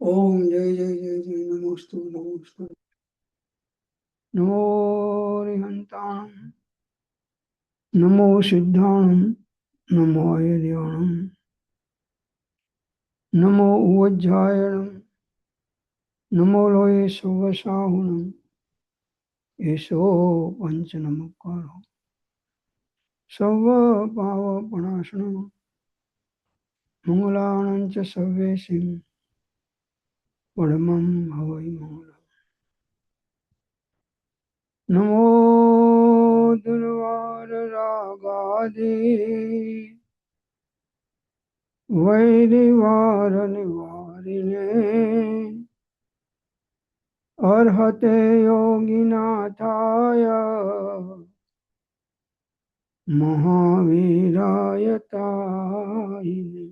ओम जय जय जय जय नमोस्तु नमोस्तु नमो रिहंताणं नमो सिद्धाणं नमो अयर्याणं नमो उवज्जायणं नमो लोये सुवसाहुणं एषो पंचनमकारो सर्वपावपणाशनं मंगलानं च सर्वेषिं परमं हवै मंगलम् नमो दुर्वाररागादि वैरिवारनिवारिणे अर्हते योगिनाथाय महावीराय तायिने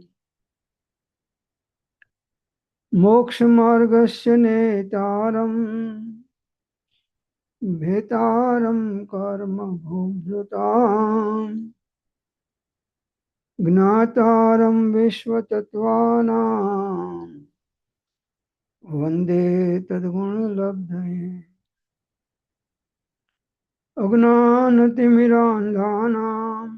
मोक्षमार्गस्य नेतारं भेतारं कर्मभोक्ताम् ज्ञातारं विश्वतत्त्वानां वन्दे तद्गुणलब्धये अज्ञानतिमिरान्धानां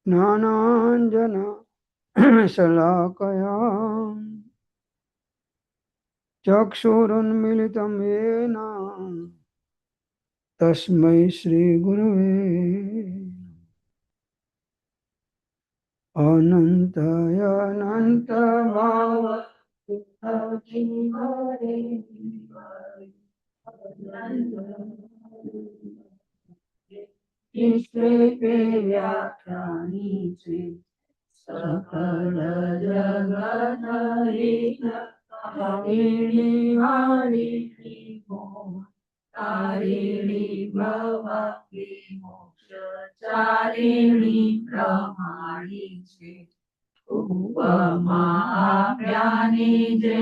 ज्ञानाञ्जनशलाकया चक्षुरुन्मिलितं येन तस्मै श्रीगुरवे ईश्वरे व्याख्यानीचे सकल जगन्नाथारिणी वाणी तारिणी भवानी मोक्षचारिणी प्रमाणी छे उपमाप्यानी जे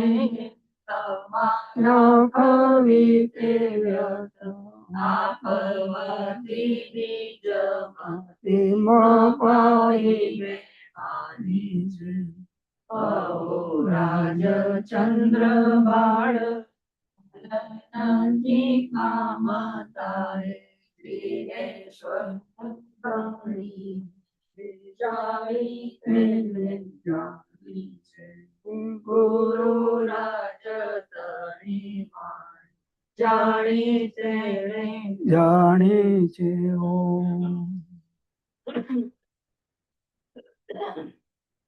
તમારો કવિતે વ્યર્થ આપવતી નિજ મતિમાં પાઈ આની છે અહો રાજ ચંદ્ર બાળ નંદી કામતારે દિનેશ્વર પ્રાણી જાઈ તેને જાણી છે ગુરુ રાજ તણી માન જાણી તેને જાણી છે ઓમ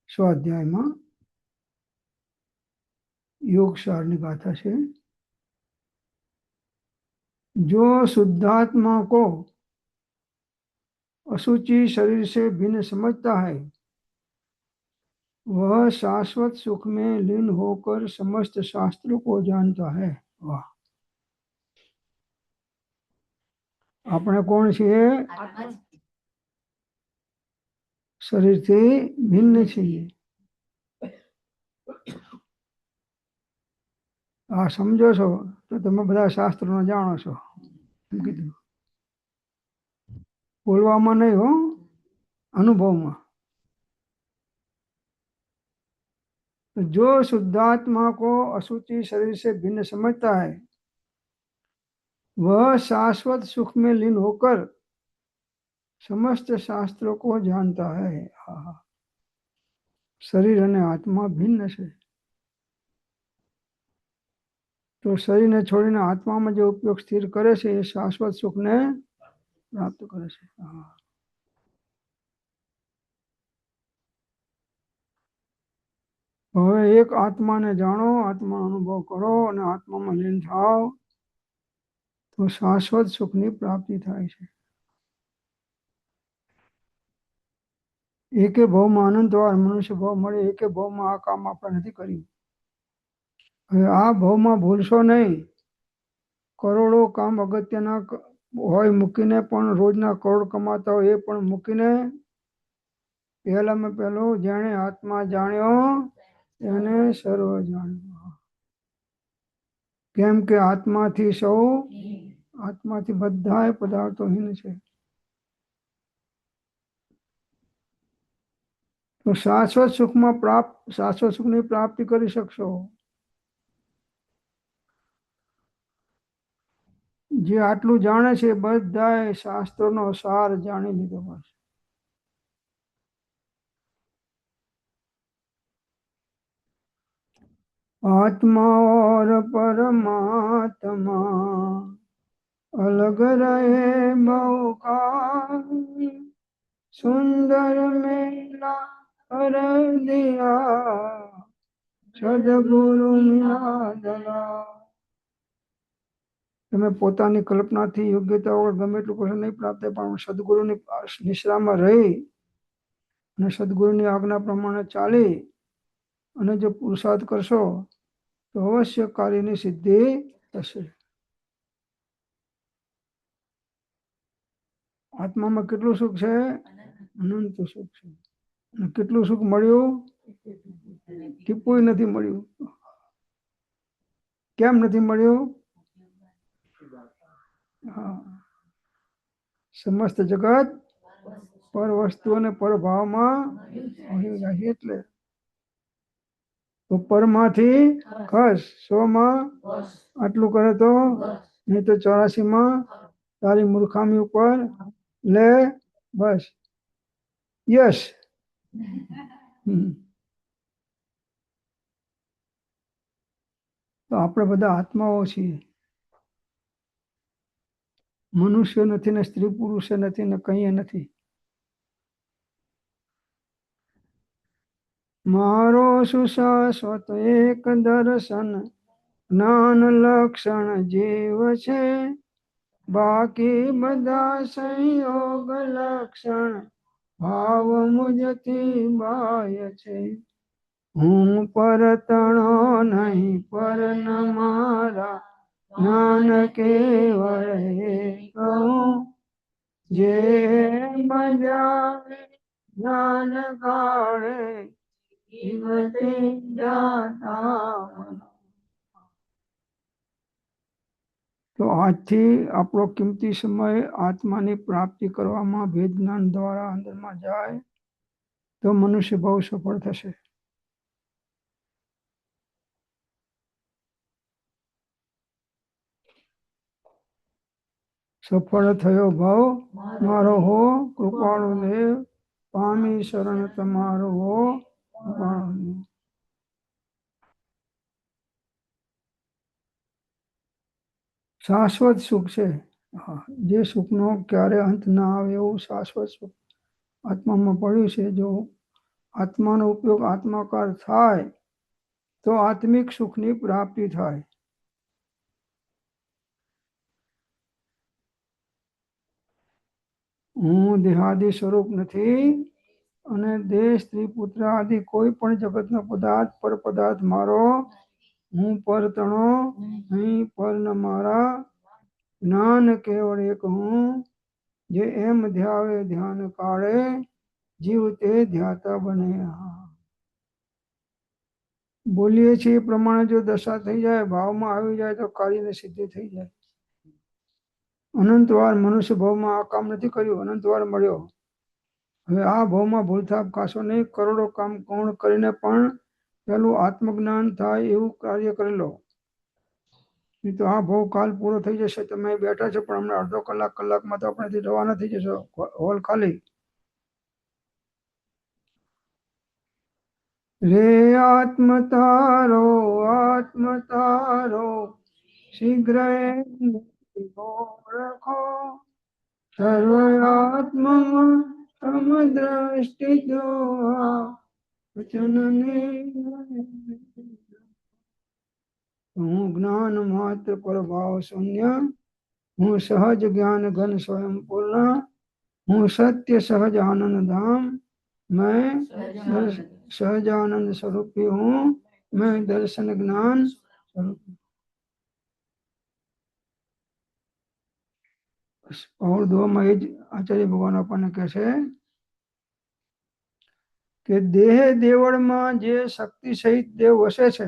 સ્વાધ્યાયમાં योगसार गाथा से जो शुद्धात्मा को अशुचि शरीर से भिन्न समझता है वह शाश्वत सुख में लीन होकर समस्त शास्त्रों को जानता है। वाह આપણે કોણ છીએ? શરીરથી ભિન્ન છીએ। આ સમજો છો તો તમે બધા શાસ્ત્રોને જાણો છો એમ કીધું। બોલવામાં નહીં હો, અનુભવમાં। जो शुद्धात्मा को अशुचि शरीर से भिन्न समझता है वह शाश्वत सुख में लीन होकर समस्त शास्त्रों को जानता है। शरीर અને આત્મા ભિન્ન છે તો શરીરને છોડીને આત્મામાં જે ઉપયોગ સ્થિર કરે છે એ શાશ્વત સુખને પ્રાપ્ત કરે છે। હવે એક આત્માને જાણો, આત્માનો અનુભવ કરો અને આત્મામાં લીન થાઓ તો શાશ્વત સુખની પ્રાપ્તિ થાય છે। એકે ભાવમાં અનંતવાર મનુષ્ય ભાવ મળે, એકે ભાવમાં આ કામ આપણે નથી કર્યું। હવે આ ભાવમાં ભૂલશો નહીં। કરોડો કામ અગત્યના હોય મૂકીને પણ રોજના કરોડ કમાતા હોય એ પણ મૂકીને પહેલામાં પહેલો જેણે આત્મા જાણ્યો એને સર્વ જાણ્યો। કેમ કે આત્માથી સૌ આત્માથી બધા પદાર્થો હીન છે। તો શાશ્વત સુખમાં શાશ્વત સુખની પ્રાપ્તિ કરી શકશો. જે આટલું જાણે છે બધાએ શાસ્ત્રોનો સાર જાણી લીધો. બસ आत्मा और परमात्मा अलग रहे बहुकाल, सुंदर मेला कर दिया સદગુરુ મિલા. તમે પોતાની કલ્પનાથી યોગ્યતા વગર ગમે એટલું કશું નહીં પ્રાપ્ત થાય, પણ સદગુરુની નિશ્રામાં રહી અને સદગુરુની આજ્ઞા પ્રમાણે ચાલી અને જો પુરુષાર્થ કરશો તો અવશ્ય કાર્યની સિદ્ધિ થશે. આત્મામાં કેટલું સુખ છે? અનંત સુખ છે. અને કેટલું સુખ મળ્યું? ટીપું નથી મળ્યું. કેમ નથી મળ્યું? સમસ્ત જગત પર વસ્તુ અને પરભાવમાં એટલે તો પરમાંથી ખસ, 100માં આટલું કરે તો નહીં તો 84માં તારી મૂર્ખામી ઉપર લે. બસ યસ. તો આપણે બધા આત્માઓ છીએ. મનુષ્ય નથી ને સ્ત્રી પુરુષ નથી ને કઈ નથી. મારો સુશાશ્વત એક દર્શન જ્ઞાન લક્ષણ જીવ છે, બાકી બધા સંયોગ લક્ષણ ભાવ મુજથી બાહ્ય છે. હું પરતણો નહીં પર ન મારા જ્ઞાન કેવળ કહું, જે મજાવે જ્ઞાન કાળે તો આજથી આપણો કિંમતી સમય આત્માની પ્રાપ્તિ કરવામાં ભેદ જ્ઞાન દ્વારા અંદરમાં જાય તો મનુષ્ય બહુ સફળ થશે. સફળ થયો ભાવ મારો હો કૃપાળુ દેવ, પામી શરણ તમારો હો કૃપાળુ દેવ. શાશ્વત સુખ છે. જે સુખનો ક્યારે અંત ના આવે એવું શાશ્વત સુખ આત્મામાં પડ્યું છે. જો આત્માનો ઉપયોગ આત્માકાર થાય તો આત્મિક સુખની પ્રાપ્તિ થાય. હું દેહાદી સ્વરૂપ નથી અને દેહ સ્ત્રી પુત્ર આદિ કોઈ પણ જગતનો પદાર્થ પર પદાર્થ મારો હું પરતણો નહીં પર ન મારા જ્ઞાન કેવળ એક હું, જે એમ ધ્યાવે ધ્યાન કાળે જીવ તે ધ્યાતા બને. બોલીએ છીએ એ પ્રમાણે જો દશા થઈ જાય, ભાવમાં આવી જાય તો કાર્યની સિદ્ધિ થઈ જાય. અનંત વાર મનુષ્ય ભાવમાં આ કામ નથી કર્યું, અનંત વાર મળ્યો. હવે આ ભાવમાં ભૂલથાપ ખાશો નહીં. કરોડો કામ પૂર્ણ કરીને પણ પેલું આત્મજ્ઞાન થાય એવું કાર્ય કરી લો. નહીં તો આ ભાવ કાલ પૂરો થઈ જશે. તમે બેઠા છો પણ હમણાં અડધો કલાકમાં તો આપણે રવાના થઈ જશો. હોલ ખાલી. રે આત્મ તારો શીઘ્ર ઓળખો, સર્વ આત્મા સમદ્રષ્ટિ જોવા હું જ્ઞાન માત્ર પ્રભાવ શૂન્ય, હું સહજ જ્ઞાન ઘન સ્વયં પૂર્ણ, હું સત્ય સહજ આનંદ ધામ, मैं સહજાનંદ સ્વરૂપી હું, मैं દર્શન જ્ઞાન સ્વરૂપી. પાઉલ દુઆમાં એ જ આચાર્ય ભગવાન આપણને કહે છે કે દેહ દેવળમાં જે શક્તિ સહિત દેવ વસે છે,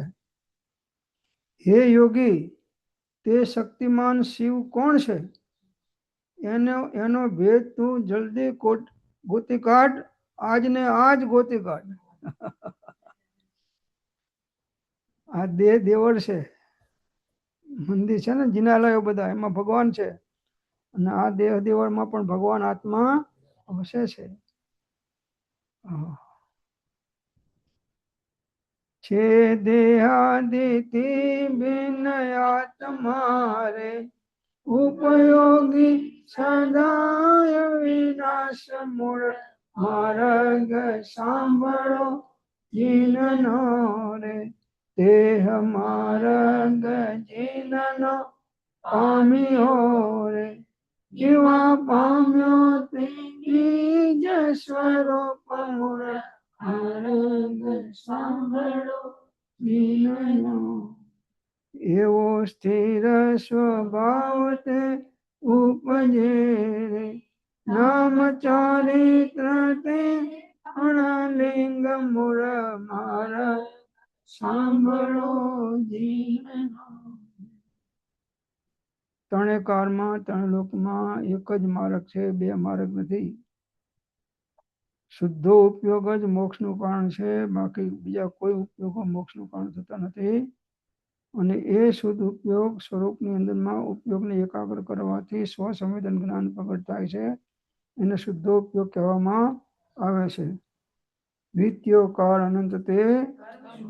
હે યોગી તે શક્તિમાન શિવ કોણ છે? એનો ભેદ તું જલ્દી ગોતી કાઢ આજને આજ ગોતી કાઢ. આ દેહ દેવળ છે, મંદિર છે ને જિનાલયો બધા, એમાં ભગવાન છે, અને આ દેહ દેવળમાં પણ ભગવાન આત્મા વસે છે. છે દેહાદિતિ ભિન્ન આત્મા રે, ઉપયોગી સદાય વિનાશ મૂળ, માર્ગ સાંભળો જીનનો રે, દેહ માર્ગ જીનનો પામ્યો રે, જીવા પામ્યો તે નિજ સ્વરૂપ મૂળ, માર્ગ સાંભળો જીનનો. એવો સ્થિર સ્વભાવ તે ઉપજે રે, નામ ચારિત્ર તે અણલિંગ મૂળ, માર્ગ સાંભળો જીવનો. ત્રણે કાળમાં ત્રણ લોકમાં એક જ માર્ગ છે, બે માર્ગ નથી. શુદ્ધો ઉપયોગ જ મોક્ષનું કારણ છે, બાકી બીજા કોઈ ઉપયોગો મોક્ષનું કારણ થતા નથી. અને એ શુદ્ધ ઉપયોગ સ્વરૂપની અંદરમાં ઉપયોગને એકાગ્ર કરવાથી સ્વસંવેદન જ્ઞાન પ્રગટ થાય છે, એને શુદ્ધો ઉપયોગ કહેવામાં આવે છે. દ્વિતીય કાળ અનંત તે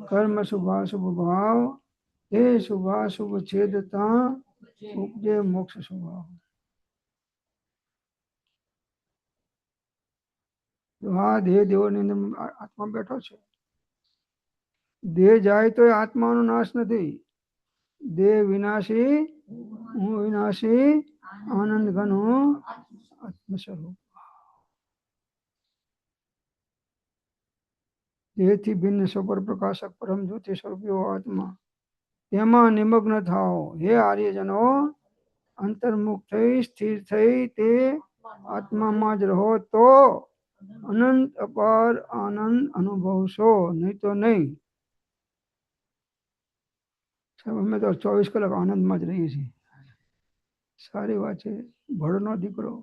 કર્મ શુભાશુભ ભાવ, તે શુભાશુભ છેદતા ઉપજે મોક્ષ સ્વભાવ. આ દેહ દેવોની અંદર આત્મા બેઠો છે. દેહ જાય તો આત્માનો નાશ નથી. દેહ વિનાશી, હું વિનાશી, આનંદ ઘન હું આત્મ સ્વરૂપ. દેહથી ભિન્ન સ્વપર પ્રકાશક પરમ જ્યોતિ સ્વરૂપ એવો આત્મા, તેમાં નિમગ્ન થાઓ હે આર્યજનો, અંતર્મુખ થઈ સ્થિર થઈ તે આત્મામાં જ રહો તો અનંત અપાર આનંદ અનુભવશો, નહીં તો નહીં. અમે તો 24 કલાક આનંદમાં જ રહીએ છીએ. સારી વાત છે, ભળનો દીકરો.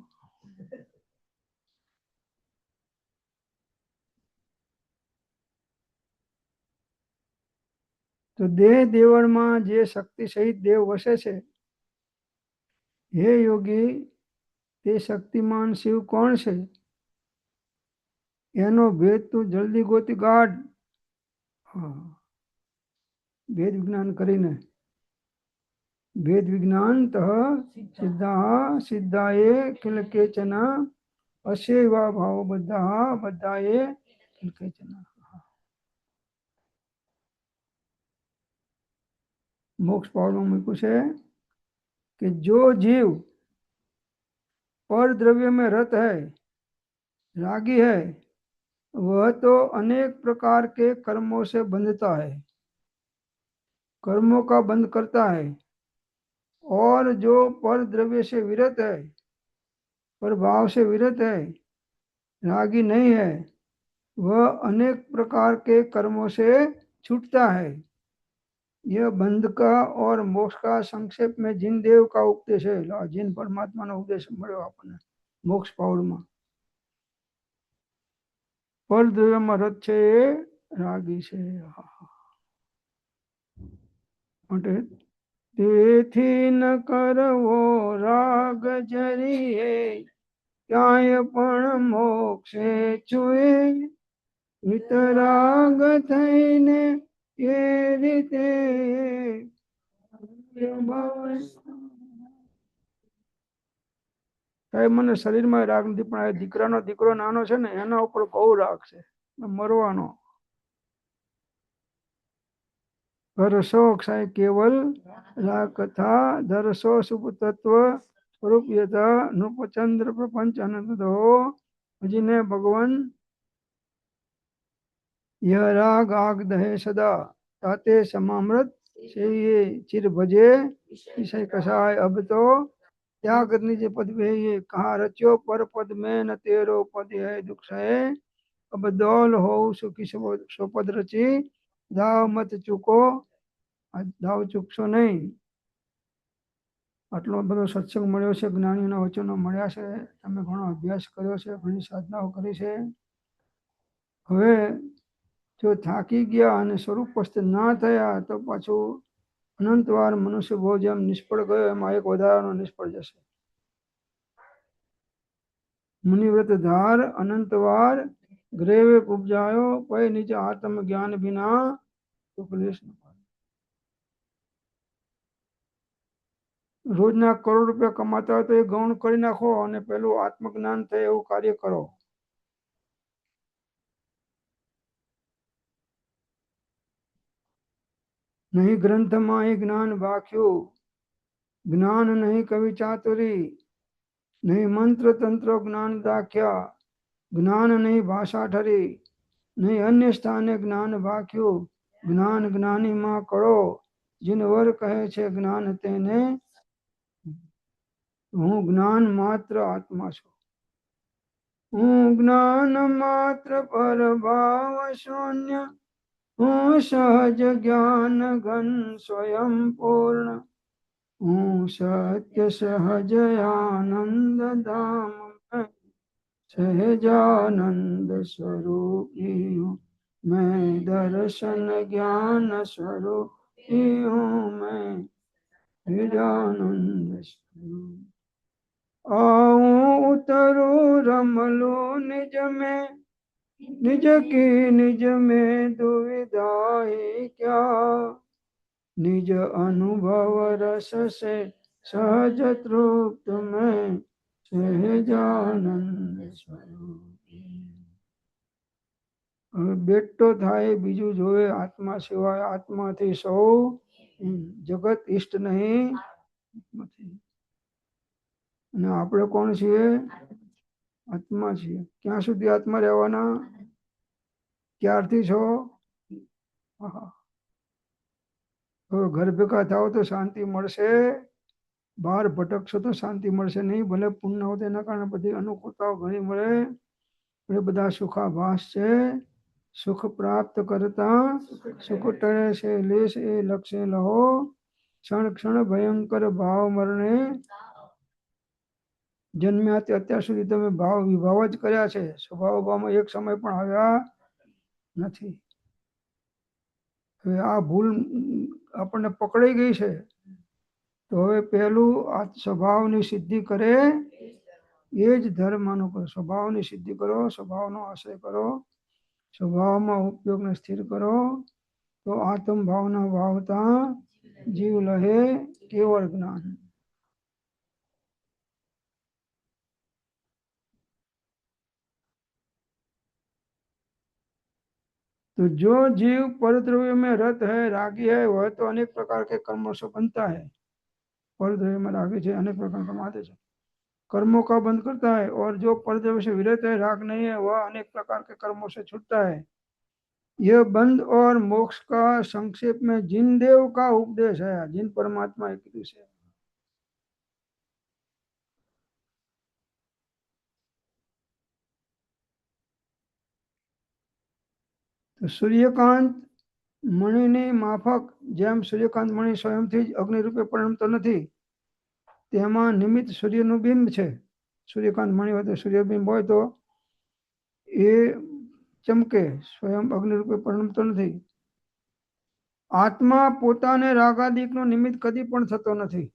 તો દેહ દેવળમાં જે શક્તિ સહિત દેવ વસે છે, હે યોગી, તે શક્તિમાન શિવ કોણ છે, એનો ભેદ તું જલ્દી ગોતી કાઢ. ભેદ વિજ્ઞાન કરીને, ભેદ વિજ્ઞાન સિદ્ધા સિદ્ધાએ કિલ કેચન, અસેવા ભાવ બધા બધાએ કિલ કેચન. મોક્ષ પાવરમાં મૂક્યું છે कि जो जीव पर द्रव्य में रत है, रागी है, वह तो अनेक प्रकार के कर्मों से बंधता है, कर्मों का बंध करता है, और जो पर द्रव्य से विरत है, पर भाव से विरत है, रागी नहीं है, वह अनेक प्रकार के कर्मों से छूटता है. यह बंध का और मोक्ष का संक्षेप में जिन देव का उपदेश है. जिन परमात्मा નો ઉપદેશ મળ્યો આપણને મોક્ષ પાવરમાં. પર દ્રવ્યમાં રત છે એ રાગી છે. માટે તેથી ન કરવો રાગ જરીએ, ક્યાંય પણ મોક્ષે છુએ, વિતરાગ થઈને એ રીતે મને શરીરમાં રાગ નથી, પણ આ દીકરાનો દીકરો નાનો છે ને એના ઉપર બહુ રાગ છે, મરવાનો. હરસો ક્ષય કેવલ રાગ કથા, ધરસો શુભ તત્વ સ્વરૂપ યથા, નૃપચંદ્ર પ્રપંચ અનંત દો ભજીને ભગવાન. यह राग आग दहे सदा, ताते समामृत से ये चिर भजे, विषय कसाय अब तो त्याग निज पद वे ये, कहा रचो पर पद में न तेरो पद है दुख है, अब दौल हो सुखी सो पद रची, दाव मत चूको, दाव चूकशो नहीं. આટલો બધો સત્સંગ મળ્યો છે, જ્ઞાનીઓના વચનો મળ્યા છે, તમે ઘણો અભ્યાસ કર્યો છે, ઘણી સાધનાઓ કરી છે. હવે જો થાકી ગયા અને સ્વરૂપસ્થ ના થયા તો પાછું અનંતવાર મનુષ્ય ભોગ જેમ નિષ્ફળ ગયો એમાં એક વધારાનો નિષ્ફળ જશે. મુનિવ્રત ધાર અનંતવાર ગ્રેવે ઉપજાયો પય નિજ આત્મ જ્ઞાન બિના ઉપદેશ ન પામે. રોજના કરોડ રૂપિયા કમાતા હોય તો એ ગૌણ કરી નાખો અને પેલું આત્મજ્ઞાન થાય એવું કાર્ય કરો. નહીં ગ્રંથમાં એ જ્ઞાન વાખ્યું, જ્ઞાન નહીં કવિ ચાતુરી, નહીં મંત્ર તંત્ર જ્ઞાન દાખ્યા, જ્ઞાન નહીં ભાષા ઠરી, નહીં અન્ય સ્થાને જ્ઞાન વાખ્યું, જ્ઞાન જ્ઞાનીમાં કળો, જીન વર કહે છે જ્ઞાન તેને હું જ્ઞાન માત્ર આત્મા છું. હું જ્ઞાન માત્ર પર ભાવ શૂન્ય, હું સહજ જ્ઞાન ઘન સ્વયં પૂર્ણ, હું સત્ય સહજ આનંદ ધામ સહજાનંદ સ્વરૂપી હું, मैं दर्शन ज्ञान स्वरूपी हूँ, मैं सहजानंद स्वरूप. आऊं उतरूं रमलू निज में, निज की निज में दुविधा ही क्या, निज अनुभव रस से सहज तृप्त में સહજાનંદ સ્વરૂપી. હવે બેટો થાય બીજું જોવે આત્મા સિવાય, આત્માથી સૌ જગત ઈષ્ટ નહીં નથી. અને આપણે કોણ છીએ? આત્મા છીએ. ક્યાં સુધી આત્મા રહેવાના? ક્યારથી છો? હવે ઘર ભેગા થાવ તો શાંતિ મળશે, બહાર ભટકશો તો શાંતિ મળશે નહીં. ભલે પુણ્ય હોય તેના કારણે બધી અનુકૂળતાઓ ઘણી મળે, એ બધા સુખાભાસ છે. સુખ પ્રાપ્ત કરતા સુખ ટળે છે લેશ એ લક્ષ્ય લહો, ક્ષણ ક્ષણ ભયંકર ભાવ મરણે. જન્મ્યા તે અત્યાર સુધી તમે ભાવ વિભાવ જ કર્યા છે, સ્વભાવ ભાવમાં એક સમય પણ આવ્યા નથી. હવે આ ભૂલ આપણને પકડાઈ ગઈ છે, તો હવે પહેલું આ સ્વભાવની સિદ્ધિ કરે એ જ ધર્મનું કરો. સ્વભાવની સિદ્ધિ કરો, સ્વભાવનો આશ્રય કરો, સ્વભાવમાં ઉપયોગને સ્થિર કરો, તો આત્મ ભાવના ભાવતા જીવ લહે કેવળ જ્ઞાન. तो जो जीव परद्रव्य में रत है, रागी है, वह तो अनेक प्रकार के कर्मों से बनता है. परद्रव्य में रागी है, अनेक प्रकार कमाते हैं, कर्मों का बंद करता है. और जो परद्रव्य से विरत है, राग नहीं है, वह अनेक प्रकार के कर्मों से छूटता है. यह बंध और मोक्ष का संक्षेप में जिन देव का उपदेश है, जिन परमात्मा एक है. તો સૂર્યકાંત મણીની માફક જેમ સૂર્યકાંત મણી સ્વયંથી જ અગ્નિ રૂપે પરિણમતો નથી, તેમાં નિમિત્ત સૂર્યનું બિંબ છે. સૂર્યકાંત મણી હોય તો સૂર્યબિંબ હોય તો એ ચમકે, સ્વયં અગ્નિ રૂપે પરિણમતો નથી. આત્મા પોતાને રાગાદિકનો નિમિત્ત કદી પણ થતો નથી.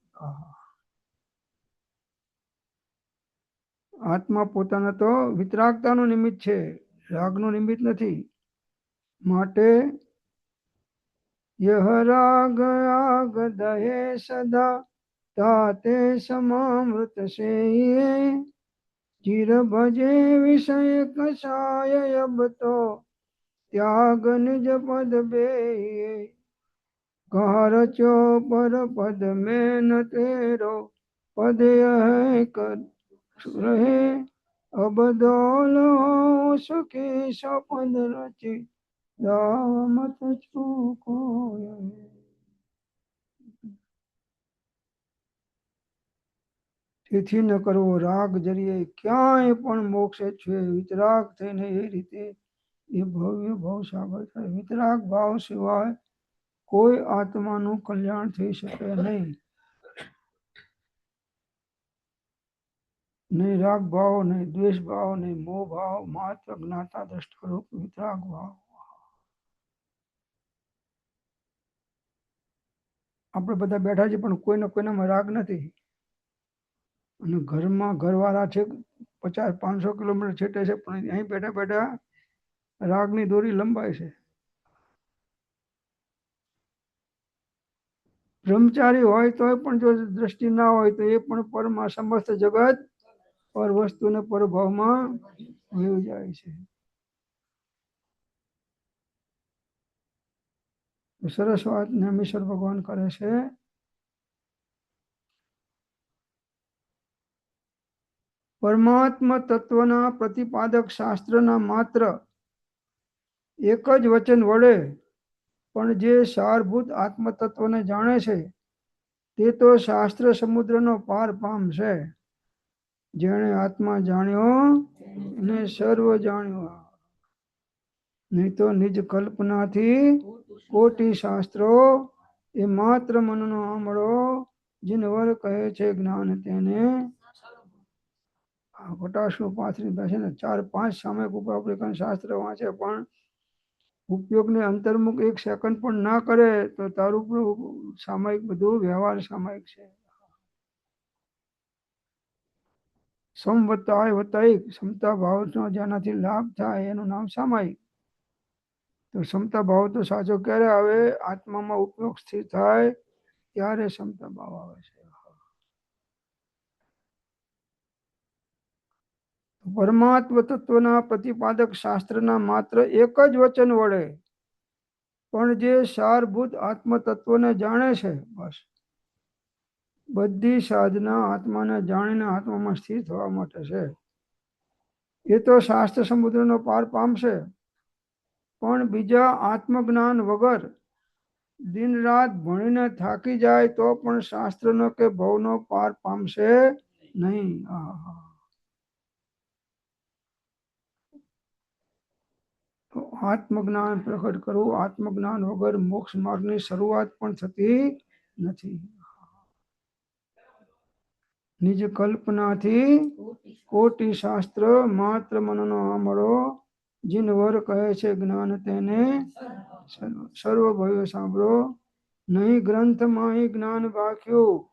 આત્મા પોતાને તો વિતરાગતાનું નિમિત્ત છે, રાગનું નિમિત્ત નથી. માટે यह राग आग दहे सदा, ताते समामृत से चिर भजे विषय कषाय, अब तो त्याग निज पद बे. कह रचो पर पद में न तेरो, पद यह कर रहे. अब दौल हो सुखी सो पद रची, दामत चूको. તેથી ન કરવો રાગ જરીએ ક્યાંય પણ મોક્ષ છે. વિતરાગ થઈને એ રીતે એ ભવ્ય ભવસાગર થાય. વિતરાગ ભાવ સિવાય કોઈ આત્માનું કલ્યાણ થઈ શકે નહીં. નહીં રાગ ભાવ, નહીં દ્વેષ ભાવ, નહીં મોહ ભાવ, માત્ર જ્ઞાતા દ્રષ્ટા રૂપ વિતરાગ ભાવ. આપણે બધા બેઠા છીએ પણ કોઈને કોઈનામાં રાગ નથી, અને ઘરમાં ઘરવાળા છે 50-500 કિલોમીટર છેટે છે પણ અહીં બેઠા બેઠા રાગની દોરી લંબાય છે. બ્રહ્મચારી હોય તો પણ જો દ્રષ્ટિ ના હોય તો એ પણ પરમાં સમસ્ત જગત પર વસ્તુને પરભાવમાં વહી જાય છે. સરસ વાત નેમિશ્વર ભગવાન કરે છે. પરમાત્મા તત્વના પ્રતિપાદક શાસ્ત્રના માત્ર એક જ વચન વડે પણ જે સારભૂત આત્મતત્વને જાણે છે તે તો શાસ્ત્ર સમુદ્રનો પાર પામશે. જેણે આત્મા જાણ્યો એને સર્વ જાણ્યો. નહીં તો નિજ કલ્પનાથી કોટી શાસ્ત્રો એ માત્ર મનનો આમળો જીનવર કહે છે જ્ઞાન તેને. વટાશનું પાથરી બેસે ને 4-5 સામયિક ઉપર આપણે શાસ્ત્ર વાંચે પણ ઉપયોગને અંતર્મુખ 1 સેકન્ડ પણ ના કરે તો તારું સામયિક બધું વ્યવહાર સામયિક છે. સમવત્તાય વત્તાયિક, સમતા ભાવનો જેનાથી લાભ થાય એનું નામ સામાયિક. તો સમતા ભાવ તો સાચો ક્યારે આવે? આત્મામાં ઉપયોગ સ્થિર થાય ત્યારે સમતા ભાવ આવે છે. પરમાત્મ તત્વના પ્રતિપાદક શાસ્ત્રના માત્ર એક જ વચન વડે પણ જે સારભૂત આત્મ તત્વને જાણે છે, બસ બધી સાધના આત્માને જાણીને આત્મામાં સ્થિર થવા માટે છે. એ તો શાસ્ત્ર સમુદ્રનો પાર પામશે પણ બીજા આત્મજ્ઞાન વગર દિન રાત ભણીને થાકી જાય તો પણ શાસ્ત્રનો કે ભવનો પાર પામશે નહીં. આત્મજ્ઞાન પ્રગટ કરવું, આત્મજ્ઞાન વગર મોક્ષ માર્ગની શરૂઆત પણ થતી નથી. નિજ કલ્પનાથી કોટી શાસ્ત્ર માત્ર મનનો આમળો જીનવર કહે છે જ્ઞાન તેને. સર્વ ભયો સાંભળો, નહીં ગ્રંથમાં જ્ઞાન બાક્યું,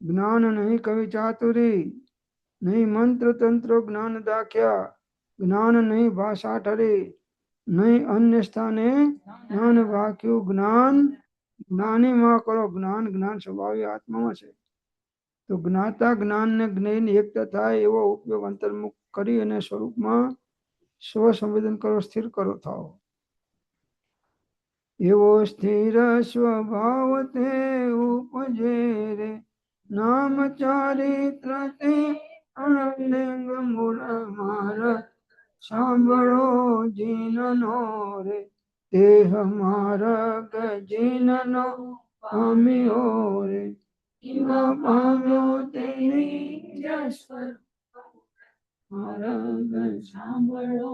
જ્ઞાન નહીં કવિ ચાતુરી, નહીં મંત્ર તંત્ર જ્ઞાન દાખ્યા, જ્ઞાન નહીં ભાષા ઠરી, નહીં અન્ય સ્થાને જ્ઞાન બાક્યું. જ્ઞાન જ્ઞાનીમાં કરો. જ્ઞાન સ્વભાવી આત્મામાં છે. તો જ્ઞાતા જ્ઞાનને જ્ઞેયની એકતા થાય એવો ઉપયોગ અંતર્મુખ કરી અને સ્વરૂપમાં સ્વસંવેદન કરો, સ્થિર કરો થાવ. એવો સ્થિર સ્વભાવ તે ઉપજે રે, નામ ચારિત્ર તે અનલિંગ મૂળ માર, સાંભળો જીનનો રે દેહ માર્ગ જીનનો પામ્યો રે, પામ્યો તેની સાંભળો.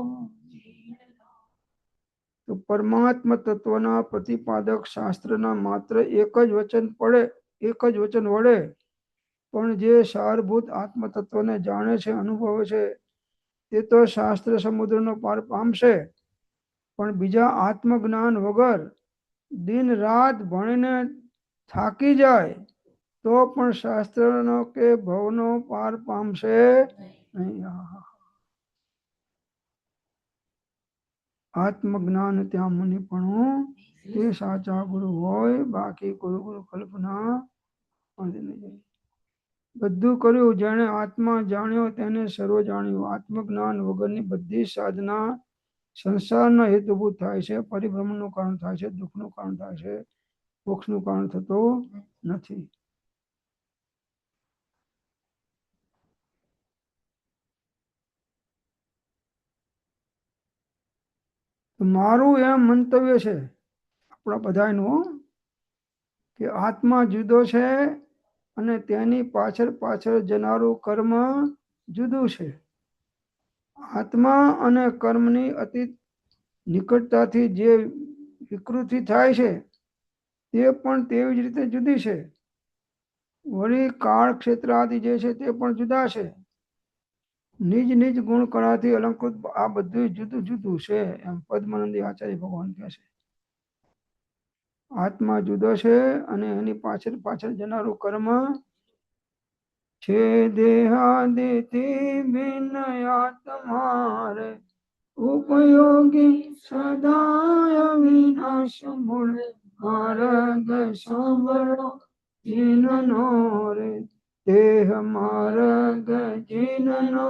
તો પરમાત્મા તત્વના પ્રતિપાદક શાસ્ત્રના માત્ર એક જ વચન વડે પણ જે સારભૂત આત્મ તત્વને જાણે છે, અનુભવે છે તે તો શાસ્ત્ર સમુદ્રનો પાર પામશે પણ બીજા આત્મજ્ઞાન વગર દિન રાત ભણીને થાકી જાય તો પણ શાસ્ત્રનો કે ભવનો પાર પામશે નહીં. આત્મજ્ઞાન ત્યાં મુનિપણું તે સાચા ગુરુ હોય, બાકી ગુરુ કલ્પના બધું કર્યું. જેણે આત્મા જાણ્યો તેને સર્વ જાણ્યું. આત્મજ્ઞાન વગરની બધી સાધના સંસારના હેતુભૂત થાય છે, પરિભ્રમણનું કારણ થાય છે, દુઃખનું કારણ થાય છે, મોક્ષનું કારણ થતો નથી. મારું એમ મંતવ્ય છે આપણા બધાનું કે આત્મા જુદો છે અને તેની પાછળ જનારું કર્મ જુદું છે. આત્મા અને કર્મની અતિ નિકટતાથી જે વિકૃતિ થાય છે તે પણ તેવી જ રીતે જુદી છે. વળી કાળ ક્ષેત્ર આદિ જે છે તે પણ જુદા છે. નિજ નિજ ગુણ કળાથી અલંકૃત આ બધું જુદું જુદું છે એમ પદ્માનંદી આચાર્ય ભગવાન કહે છે. આત્મા જુદો છે અને એની પાછળ પાછળ જનારું કર્મ છે. દેહાદિથી ભિન્ન આત્મા રે ઉપયોગી સદાય વિનાશ મૂળ માર્ગ સાંભળો જીનનો રે દેહ માર્ગ જીનનો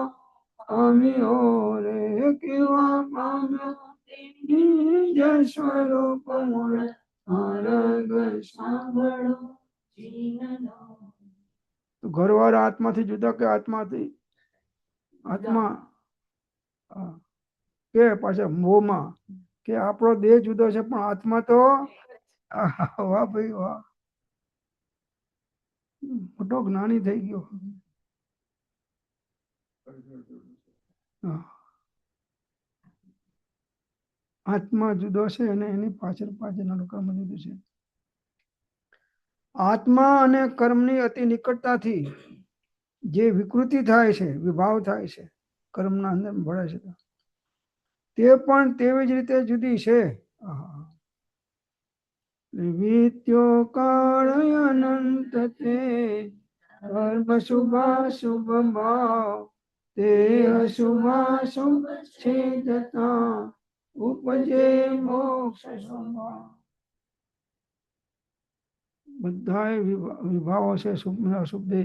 અમિયો રે કેવા પામ્યો નિજ સ્વરૂપ મૂળ માર્ગ સાંભળો જીનનો. ઘરવાળા આત્માથી જુદા કે આત્માથી આત્મા કે પાછા મોહમાં કે આપણો દેહ જુદો છે પણ આત્મા તો વાહ ભાઈ વાહ, મોટો જ્ઞાની થઈ ગયો. આત્મા જુદો છે અને એની પાછળ પાછળનું કર્મ જુદું છે. આત્મા અને કર્મની અતિ નિકટતાથી જે વિકૃતિ થાય છે, વિભાવ થાય છે, કર્મના અંદર ભળે છે તે પણ તેવી જ રીતે જુદી છે. વિત્યો કાળ અનંત તે કર્મ શુભાશુભ ભાવ તે અશુભાશુભ છેદતા ઉપજે મોક્ષ સ્વભાવ. બધા વિભાવો છે શુભ ને અશુભ બે.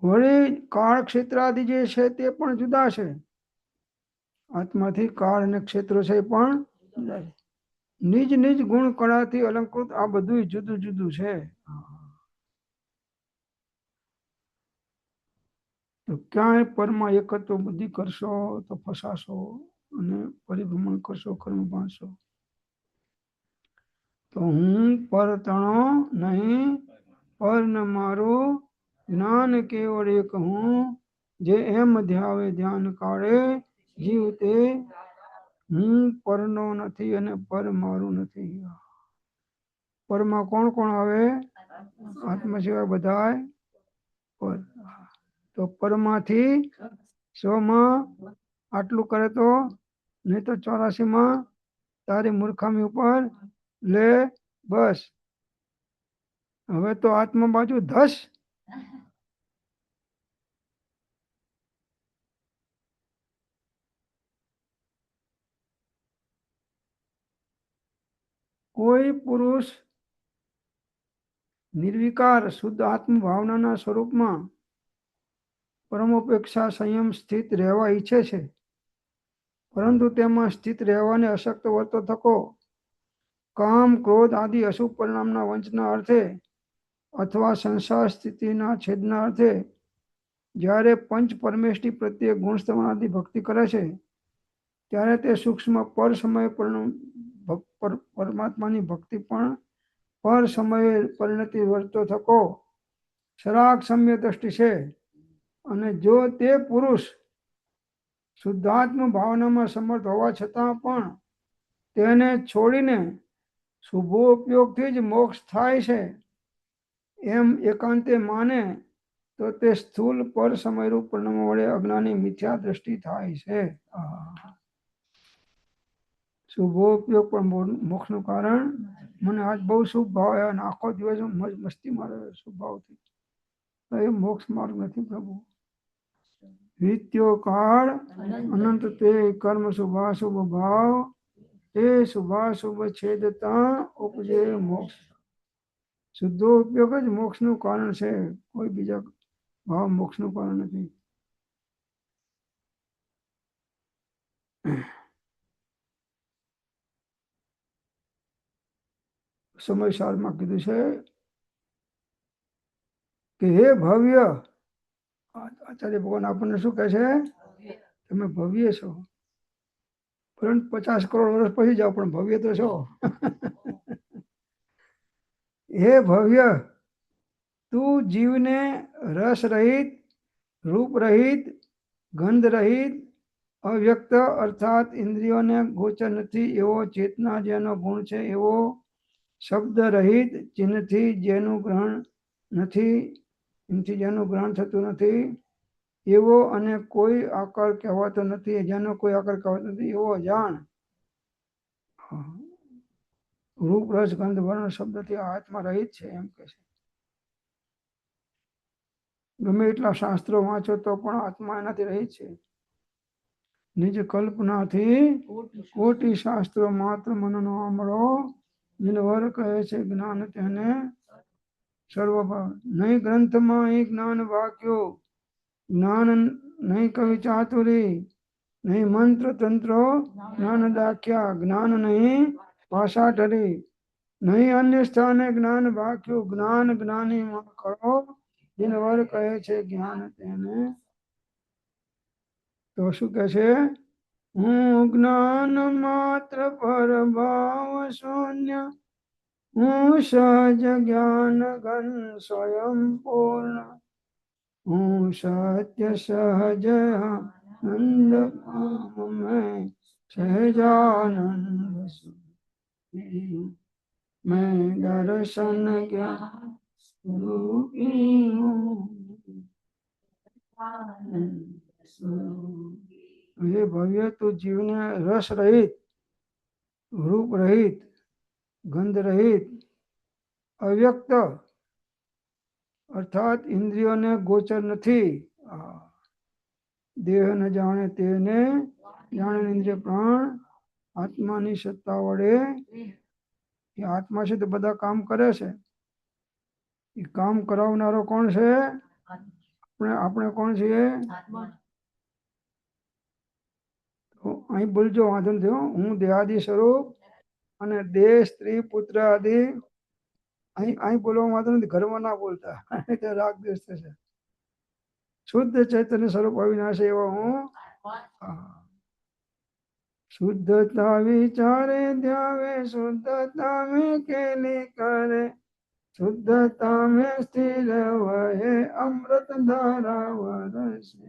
વળી કાળ ક્ષેત્રાદિ જે છે તે પણ જુદા છે. આત્માથી કાળ અને ક્ષેત્રો છે પણ જુદા છે. નિજ નિજ ગુણ કળાથી અલંકૃત આ બધું જુદું જુદું છે. તો ક્યાંય પરમાં એકત્વ બુદ્ધિ કરશો તો ફસાશો અને પરિભ્રમણ કરશો કર્મ પામશો. તો હું પર તણો નહીં પર ન મારું જ્ઞાન કેવળ એક હું જે એમ ધ્યાવે ધ્યાન કાળે જીવ તે હું પરનો નથી અને પર મારું નથી. પરમાં કોણ કોણ આવે? આત્મા સિવાય બધાય પર. તો પરમાંથી 100 આટલું કરે તો નહીં તો 84 તારી મૂર્ખામી ઉપર લે બસ. હવે તો આત્મા બાજુ ધસ. કોઈ પુરુષ નિર્વિકાર શુદ્ધ આત્મ ભાવનાના સ્વરૂપમાં પરમોપેક્ષા સંયમ સ્થિત રહેવા ઈચ્છે છે, પરંતુ તેમાં સ્થિત રહેવાને અશક્ત વર્તો થકો કામ ક્રોધ આદિ અશુભ પરિણામના વંચના અર્થે અથવા સંસાર સ્થિતિના છેદના અર્થે જ્યારે પંચ પરમેષ્ઠી પ્રત્યે ગુણસ્તવનાદિ ભક્તિ કરે છે ત્યારે તે સૂક્ષ્મ પર સમય પરમાત્માની ભક્તિ પણ પર સમયે પરિણતિ વર્તો થકો સરાગ સમ્ય દ્રષ્ટિ છે. અને જો તે પુરુષ શુદ્ધાત્મ ભાવનામાં સમર્થ હોવા છતાં પણ તેને છોડીને શુભો ઉપયોગથી જ મોક્ષ થાય છે એમ એકાંતે માને તો તે સ્થૂલ પર સમયરૂપ પરિણામો વડે અજ્ઞાની મિથ્યા દ્રષ્ટિ થાય છે. શુભો ઉપયોગ પણ મોક્ષનું કારણ. મને આજ બહુ શુભ ભાવ આવ્યો અને આખો દિવસ મસ્તી મારે શુભ ભાવથી, એ મોક્ષ માર્ગ નથી પ્રભુ. વિત્યો કાળ અનંત તે કર્મ શુભાશુભ ભાવ તે શુભાશુભ છેદતા ઉપજે મોક્ષ. શુદ્ધો ઉપયોગ જ મોક્ષનું કારણ છે, કોઈ બીજા ભાવ મોક્ષનું કારણ નથી. સમય સારમાં કીધું છે કે હે ભવ્ય, આચાર્ય ભગવાન આપણને શું કહે છે? તમે ભવ્ય છો, પરંતુ 50 કરોડ વર્ષ પછી જાઓ પણ ભવ્ય તો છો. હે ભવ્ય, તું જીવને રસ રહિત, રૂપ રહિત, ગંધ રહિત, અવ્યક્ત અર્થાત ઇન્દ્રિયોને ગોચર નથી એવો ચેતના જેનો ગુણ છે એવો, શબ્દ રહિત ચિહ્નથી જેનું ગ્રહણ નથી, એનાથી જેનું ગ્રહણ થતું નથી એવો અને કોઈ આકાર કહેવાતો નથી, જેનો કોઈ આકાર કહેવાતો નથી એવો જાણ. રૂપ રસ ગંધ વર્ણ શબ્દથી આત્મા રહિત છે એમ કે છે. ગમે એટલા શાસ્ત્રો વાંચો તો પણ આત્મા એનાથી રહિત છે. નિજ કલ્પનાથી કોટી શાસ્ત્રો માત્ર મનનો આમળો, જીનવર કહે છે જ્ઞાન તેને સર્વભાવ. નહીં ગ્રંથમાં અહીં જ્ઞાન વાક્યો, જ્ઞાન નહીં કવિ ચાતુરી, નહીં મંત્ર તંત્ર જ્ઞાન દાખ્યા, જ્ઞાન નહીં ભાષા ઠરી, નહીં અન્ય સ્થાને જ્ઞાન વાક્યો, જ્ઞાન જ્ઞાની મન કરો, જીનવર કહે છે જ્ઞાન તેને. તો શું કહે છે? હું જ્ઞાન માત્ર પર ભાવ શૂન્ય, હું સહજ જ્ઞાન ઘન સ્વયં પૂર્ણ, હું સત્ય સહજ આનંદ મેં સહજાનંદ મેં દર્શન જ્ઞાન રૂપી હે ભવ્ય, તું જીવને રસ રહિત, રૂપ રહિત, ગંધ રહિત, અવ્યક્ત અર્થાત ઇન્દ્રિયોને ગોચર નથી. દેહ ન જાણે તેને જાણે ઇન્દ્રિય પ્રાણ આત્માની સત્તા વડે. એ આત્મા છે તો બધા કામ કરે છે. એ કામ કરાવનારો કોણ છે? આપણે કોણ છીએ? અહીં બોલજો, વાંધો નથી. હું દેહાદિ સ્વરૂપ અને દેહ સ્ત્રી પુત્ર આદિ. અહીં બોલવા વાંધો નથી, ઘરમાં ના બોલતા, રાગ દ્વેષ થશે. શુદ્ધ ચૈતન્ય સ્વરૂપ અવિનાશ એવો હું. શુદ્ધતા વિચારે ધ્યાવે, શુદ્ધતા મેં કેલી કરે, શુદ્ધતા મેં સ્થિર વહે, અમૃત ધારા વરસે.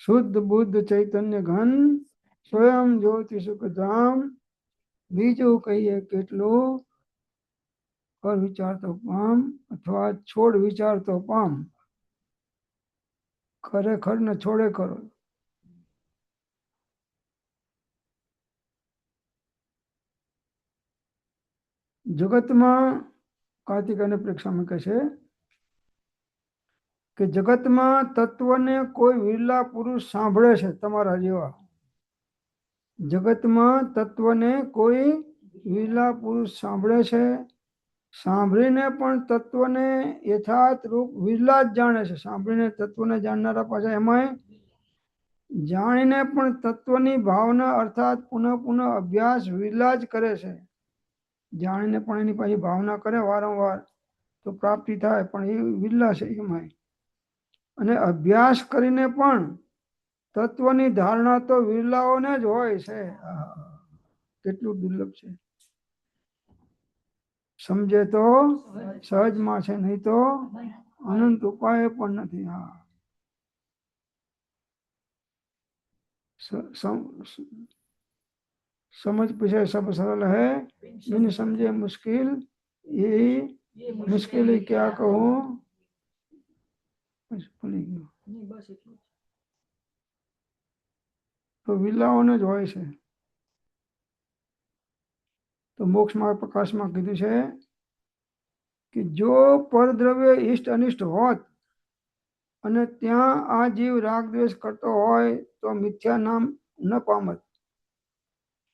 શુદ્ધ બુદ્ધ ચૈતન્ય ઘન સ્વયં જ્યોતિ સુખધામ. બીજું કહીએ કેટલું? કર વિચારતો પામ અથવા છોડ વિચારતો પામ. ખરેખર ને છોડે કરો. જગતમાં કાર્તિક અને પ્રેક્ષામાં કહે છે કે જગતમાં તત્વને કોઈ વિરલા પુરુષ સાંભળે છે તમારા જેવા. જગતમાં તત્વને કોઈ વિરલા પુરુષ સાંભળે છે, સાંભળીને પણ તત્વને યથાર્થ રૂપ વિરલા જ જાણે છે. સાંભળીને તત્વને જાણનારા પાછા એમાંય જાણીને પણ તત્વની ભાવના અર્થાત પુનઃ પુનઃ અભ્યાસ વિરલા જ કરે છે. જાણીને પણ એની પાછી ભાવના કરે વારંવાર તો પ્રાપ્તિ થાય, પણ એ વિરલા છે એમાંય. અને અભ્યાસ કરીને પણ તત્વની ધારણા તો વિરલાઓને જ હોય છે. કેટલું દુર્લભ છે. સમજે તો સહજમાં છે, નહીં તો અનંત ઉપાય પણ નથી. समझ पूछे सब सरल है, बिन समझे मुश्किल, यही मुश्किल क्या कहूँ. તો વિરલાઓને જ હોય છે. તો મોક્ષમાં પ્રકાશમાં કીધું છે કે જો પરદ્રવ્ય ઇષ્ટ અનિષ્ટ હોત અને ત્યાં આ જીવ રાગ દ્વેષ કરતો હોય તો મિથ્યા નામ ન પામત.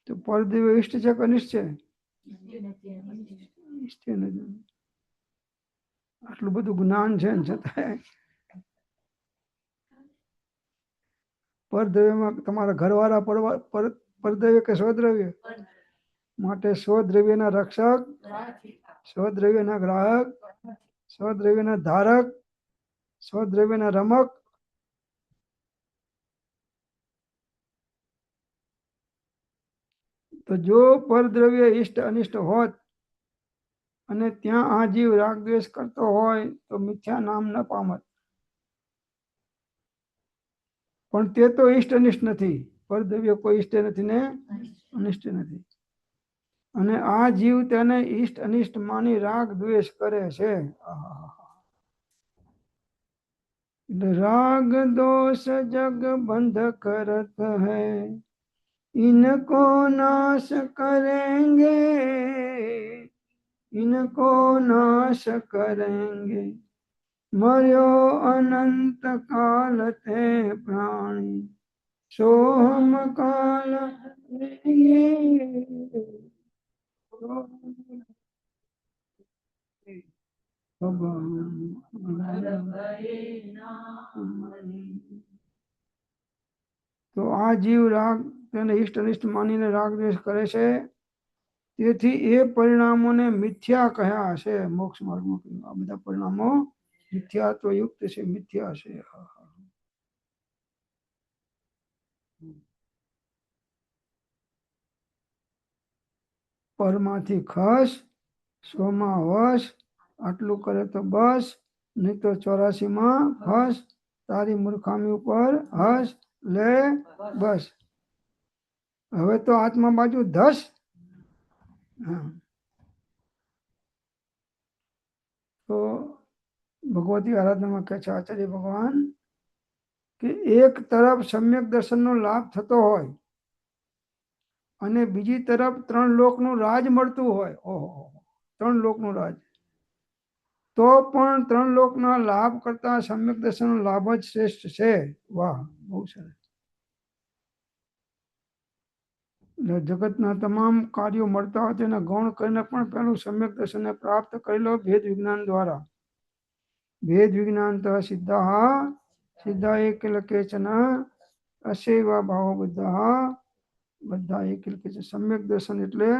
તો પરદ્રવ્ય ઇષ્ટ છે કે અનિષ્ટ છે? ઇષ્ટ નથી. આટલું બધું જ્ઞાન છે ને છતાં પરદ્રવ્યમાં તમારા ઘરવાળા પરદ્રવ્ય કે સ્વદ્રવ્ય? માટે સ્વદ્રવ્યના રક્ષક, સ્વદ્રવ્યના ગ્રાહક, સ્વદ્રવ્યના ધારક, સ્વદ્રવ્યના રમક. તો જો પરદ્રવ્ય ઇષ્ટ અનિષ્ટ હોત અને ત્યાં આ જીવ રાગ દ્વેષ કરતો હોય તો મિથ્યા નામ ન પામત. પણ તે તો ઇષ્ટ અનિષ્ટ નથી. પરદ્રવ્ય કોઈ ઇષ્ટ નથી ને અનિષ્ટ નથી. અને આ જીવ તેને ઈષ્ટ અનિષ્ટ માની રાગ દ્વેષ કરે છે. राग दोष जग बंध करत है, इनको नाश करेंगे, इनको नाश करेंगे, मर्यो अनंत काल ते प्राणी, सोहम काल તો આ જીવ રાગ તેને ઈષ્ટ અનિષ્ટ માનીને રાગ દ્વેષ કરે છે, તેથી એ પરિણામોને મિથ્યા કહ્યા છે. મોક્ષ માર્ગમાં આ બધા પરિણામો મિથ્યાત્વ યુક્ત છે, મિથ્યા છે. પરમાંથી ખસ, સ્વમાં વશ, આટલું કરે તો બસ, નહીં તો 84 માં ફસ, તારી મૂર્ખામી ઉપર હસ લે બસ. હવે તો આત્મા બાજુ ધસ. તો ભગવતી આરાધનામાં કહે છે આચાર્ય ભગવાન કે એક તરફ સમ્યક દર્શનનો લાભ થતો હોય અને બીજી તરફ 3 લોકનું રાજ મળતું હોય, ઓહો 3 લોકનું રાજ, તો પણ 3 લોકના લાભ કરતા સમ્યક દર્શનનો લાભ જ શ્રેષ્ઠ છે. વાહ, બહુ સરસ. જગતના તમામ કાર્યો મળતા હોય તેના ગૌણ કરીને પણ પહેલું સમ્યક દર્શનને પ્રાપ્ત કરી લો ભેદ વિજ્ઞાન દ્વારા. ભેદ વિજ્ઞાન સિદ્ધા સિદ્ધા એકલ કેચન અસેવા ભાવો બધા એકલ કેચન. સમ્યક દર્શન એટલે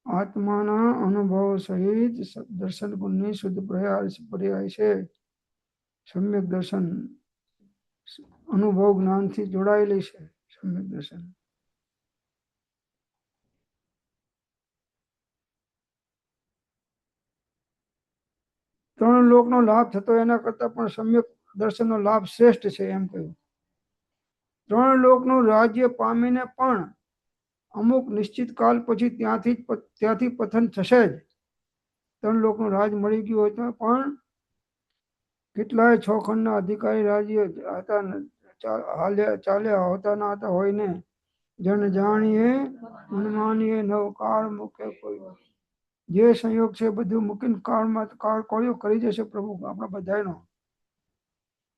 આત્માના અનુભવ સહિત દર્શન ગુણની શુદ્ધ પર્યાય છે. સમ્યક દર્શન અનુભવ જ્ઞાનથી જોડાયેલી છે. સમ્યક દર્શન ત્રણ લોકનો લાભ થતો એના કરતા પણ સમ્યક દર્શનનો લાભ શ્રેષ્ઠ છે એમ કહ્યું. 3 લોકનું રાજ્ય પામીને પણ અમુક નિશ્ચિત કાલ પછી ત્યાંથી પતન થશે જ. 3 લોકનું રાજ મળી ગયું હોય તો પણ કેટલાય 6 ખંડના અધિકારી રાજ્ય હતા, ચાલ્યા હોતા ના હતા હોય ને, જન જાણીએ મનમાનીએ નવ કાળ મૂકે કોઈ. જે સંયોગ છે બધું મૂકીને કાળ કોળિયો કરી જશે પ્રભુ આપણા બધાનો.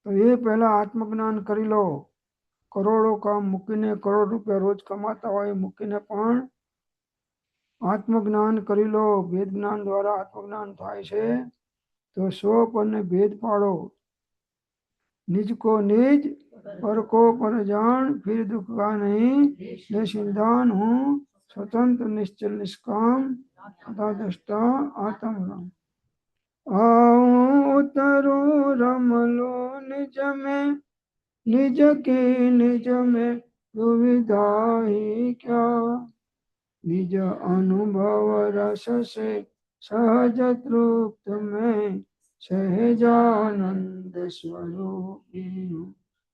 તો એ પહેલા આત્મજ્ઞાન કરી લો. કરોડો કામ મૂકીને, કરોડ રૂપિયા રોજ કમાતા હોય મૂકીને પણ આત્મજ્ઞાન કરી લો. ભેદ જ્ઞાન દ્વારા આત્મજ્ઞાન થાય છે. તો સ્વ પરને ભેદ પાડો. નિજ કો નિજ પર કો પર જાણ, फिर दुख का नहीं निसिंधान हूँ, स्वतंत्र निश्चल निष्काम अथा दृष्टा आत्म. उतरो रमलो निज में, निज की निज में दुविधा ही क्या, निज अनुभव रस से सहज तृप्त में सहजानंद स्वरूपी हूँ,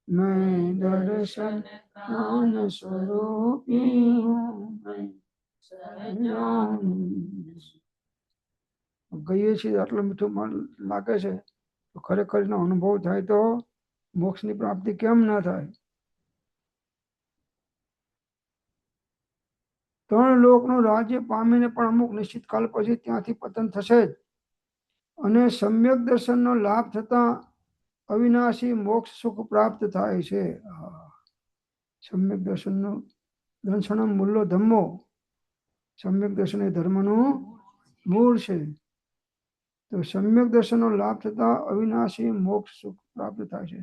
मैं दर्शन ज्ञान स्वरूपी हूँ, मैं ગઈએ છીએ આટલું મીઠું લાગે છે તો ખરેખર એનો અનુભવ થાય તો મોક્ષની પ્રાપ્તિ કેમ ના થાય. 3 લોકનું રાજ્ય પામીને પણ અમુક નિશ્ચિત કાલ પછી ત્યાંથી પતન થશે જ. અને સમ્યક દર્શનનો લાભ થતા અવિનાશી મોક્ષ સુખ પ્રાપ્ત થાય છે. સમ્યક દર્શનનું દર્શનમ મૂલ્યો ધમ્મો. સમ્યક દર્શન એ ધર્મનું મૂળ છે. તો સમ્યક દર્શનનો લાભ થતા અવિનાશી મોક્ષ સુખ પ્રાપ્ત થાય છે.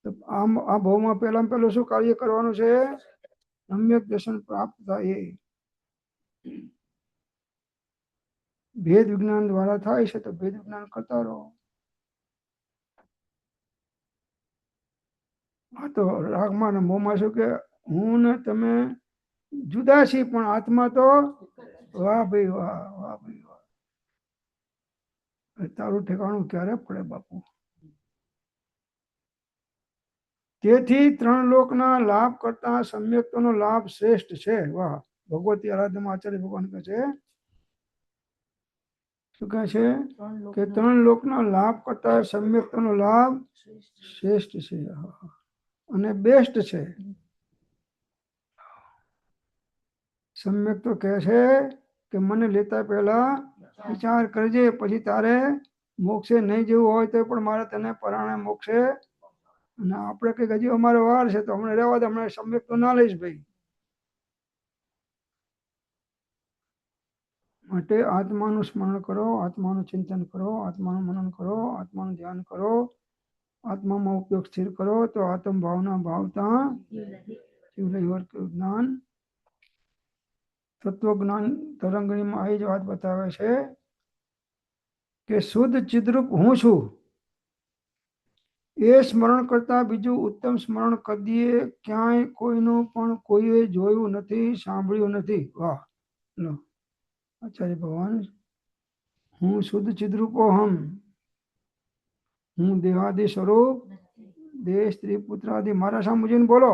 તો આ ભાવમાં પહેલું શું કાર્ય કરવાનું છે? સમ્યક દર્શન પ્રાપ્ત થાય. ભેદ વિજ્ઞાન દ્વારા થાય છે તો ભેદ વિજ્ઞાન કરતા રહો. આ તો રાગમાં ને મોમાં શું કે હું ને તમે જુદા છીએ પણ આત્મા તો વાહ ભાઈ વાહ, વાહ ભાઈ વાહ. તારું ઠેકાણું ક્યારે પડે બાપુ. તેથી 3 લોકના લાભ કરતા સમ્યક્તનો લાભ શ્રેષ્ઠ છે. વાહ, ભગવતી આરાધનામાં આચાર્ય ભગવાન કહે છે શું કહે છે કે 3 લોકના લાભ કરતા સમ્યક્તનો લાભ શ્રેષ્ઠ છે અને બેસ્ટ છે. સમ્યક તો કહે છે કે મને લેતા પહેલા વિચાર કરજે, પછી તારે મોક્ષે નહીં જેવું હોય તો પણ મારે તને પરાણે મોક્ષે. અને આપણે કઈક હજી અમારો વાર છે તો હમણાં રહેવા દે, હમણાં સમ્યક તો ના લઈશ ભાઈ. માટે આત્માનું સ્મરણ કરો, આત્માનું ચિંતન કરો, આત્માનું મનન કરો, આત્માનું ધ્યાન કરો, આત્મામાં ઉપયોગ સ્થિર કરો તો આત્મ ભાવના ભાવતા જ્ઞાન તત્વજ્ઞાન તરંગણીમાં આવી જ વાત બતાવે છે કે શુદ્ધ ચિદ્રૂપ હું છું એ સ્મરણ કરતા બીજું ઉત્તમ સ્મરણ કદીએ ક્યાંય કોઈનું પણ કોઈએ જોયું નથી, સાંભળ્યું નથી. વાહ લો આચાર્ય ભગવાન, હું શુદ્ધ ચિદ્રૂપો હમ, હું દેહાદિ સ્વરૂપ, દેહ સ્ત્રી પુત્ર આદિ મારા સામે જોઈને બોલો,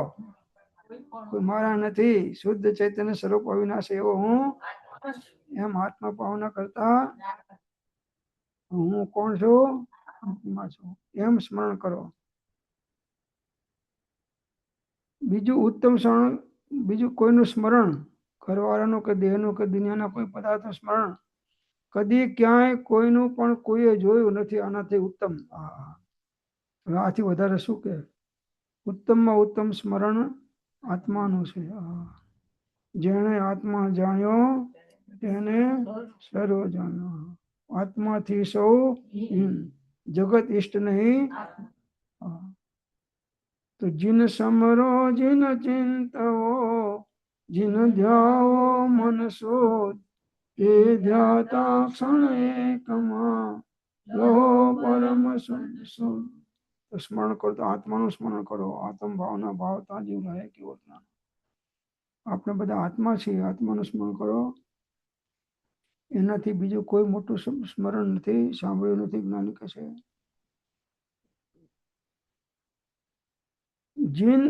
કોઈ મારા નથી, શુદ્ધ ચૈતન્ય સ્વરૂપ અવિનાશ એવો હું એમ આત્મા ભાવના કરતા હું કોણ છું, આત્મા છું એમ સ્મરણ કરો. બીજું ઉત્તમ સ્મરણ, બીજું કોઈનું સ્મરણ, ઘરવાળાનું કે દેહનું કે દુનિયાના કોઈ પદાર્થનું સ્મરણ કદી ક્યાંય કોઈનું પણ કોઈએ જોયું નથી. આનાથી ઉત્તમ આથી વધારે શું કે ઉત્તમમાં ઉત્તમ સ્મરણ આત્માનું છે. જેણે આત્મા જાણ્યો તેને સર્વ જાણ્યો, આત્માથી સૌ જગત ઈષ્ટ નહીં. તો જીન સમરો જીન ચિંતવો જીન ધ્યાવો મન શોધ એ ધ્યાતા ક્ષણ એકમાં લો પરમ શુદ્ધ. સ્મરણ કરો તો આત્માનું સ્મરણ કરો, આત્મ ભાવના ભાવતા જીવ રહે કેવો જ્ઞાન. આપણે બધા આત્મા છીએ, આત્માનું સ્મરણ કરો, એનાથી બીજું કોઈ મોટું સ્મરણ નથી, સાંભળ્યું નથી. જ્ઞાની કહે છે જીન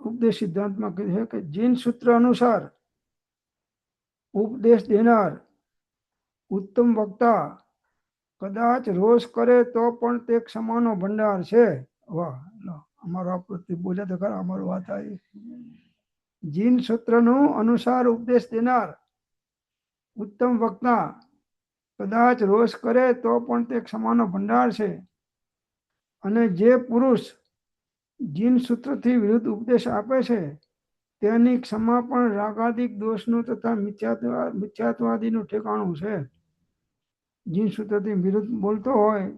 ઉપદેશ સિદ્ધાંતમાં કહે છે કે જીન સૂત્ર અનુસાર ઉપદેશ દેનાર ઉત્તમ વક્તા કદાચ રોષ કરે તો પણ તે ક્ષમાનો ભંડાર છે. વાહ, અમારો આપડે બોલ્યા તો ખરા, અમારો વાત આવી. જીન સૂત્રનું અનુસાર ઉપદેશ દેનાર ઉત્તમ વક્તા કદાચ રોષ કરે તો પણ તે ક્ષમાનો ભંડાર છે. અને જે પુરુષ જીન સૂત્રથી વિરુદ્ધ ઉપદેશ આપે છે તેની ક્ષમા પણ રાગાદિક દોષનું તથા મિથ્યાત્વાદીનું ઠેકાણું છે. જીન સૂત્રથી વિરુદ્ધ બોલતો હોય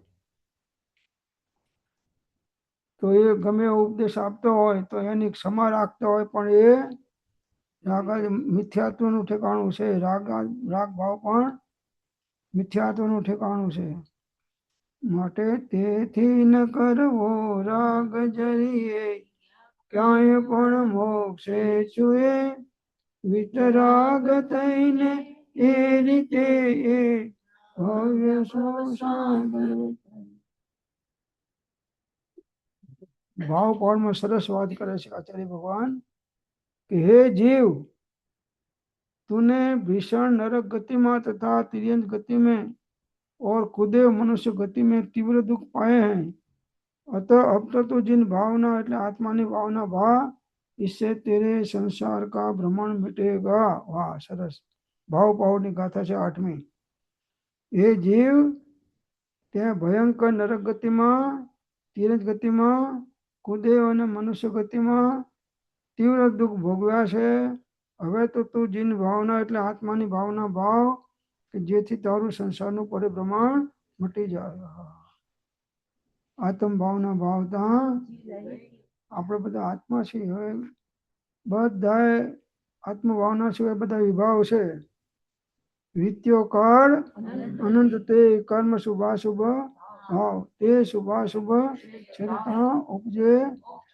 તો એ ગમે ઉપદેશ આપતો હોય તો એની ક્ષમા રાખતો હોય પણ એ મિથ્યાત્વનું ઠેકાણું છે. રાગ ભાવ પણ મિથ્યાત્વનું ઠેકાણું છે. માટે તેથી ન કરવો રાગ જરીએ ક્યાંય પણ મોક્ષે છુએ, વિતરાગ થઈને એ રીતે એ ભવ્ય ભાવ પાળમાં સરસ વાત કરે છે આચાર્ય ભગવાન કે હે જીવ, तूने भीषण नरक गति में तथा तिर्यंत गति में और कुदेव मनुष्य गति में तीव्र दुख पाए हैं, अतः अब तो तू जिन भावना એટલે આત્માની ભાવના ભા, इससे तेरे संसार का भ्रमण मिटेगा. वाह સરસ ભાવ પાવની ગાથા છે 8મી. એ જીવ તે ભયંકર નરક ગતિમાં, તિર્યંત ગતિમાં, કુદેવ અને મનુષ્ય ગતિમાં તીવ્ર દુઃખ ભોગવ્યા છે. હવે તો તું જીન ભાવના એટલે આત્માની ભાવના ભાવ કે જેથી તારું સંસારનું પરિભ્રમણ મટી જાય. આત્મ ભાવના ભાવતા આપણે બધા આત્મા છીએ. હવે બધા આત્મ ભાવના સિવાય બધા વિભાવ છે. વિત્યો કાળ અનંત તે કર્મ શુભાશુભ ભાવ તે શુભાશુભ છેતા ઉપજે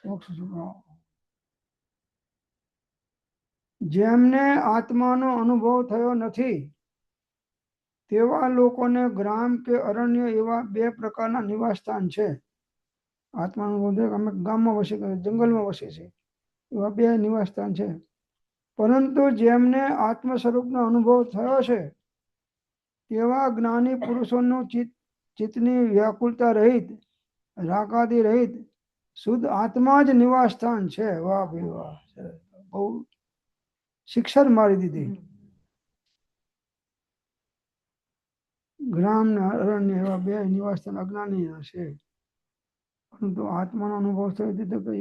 મોક્ષ સ્વભાવ. જેમને આત્માનો અનુભવ થયો નથી તેવા લોકોને ગ્રામ કે અરણ્ય એવા 2 પ્રકારના નિવાસ સ્થાન છે. આત્માનો અનુભવ અમે ગામમાં વસે, જંગલમાં વસે છે, એવા 2 નિવાસ સ્થાન છે. પરંતુ જેમને આત્મ સ્વરૂપનો અનુભવ થયો છે તેવા જ્ઞાની પુરુષોનું ચિત્તની વ્યાકુલતા રહિત, રાગાદી રહિત શુદ્ધ આત્મા જ નિવાસ સ્થાન છે. વાહ ભાઈ વાહ, બહુ શિક્ષણ મારી દીધી. ગ્રામ ને અરણ્ય એવા બે નિવાસ સ્થાન અજ્ઞાની છે, પરંતુ આત્માનો અનુભવ થયો તો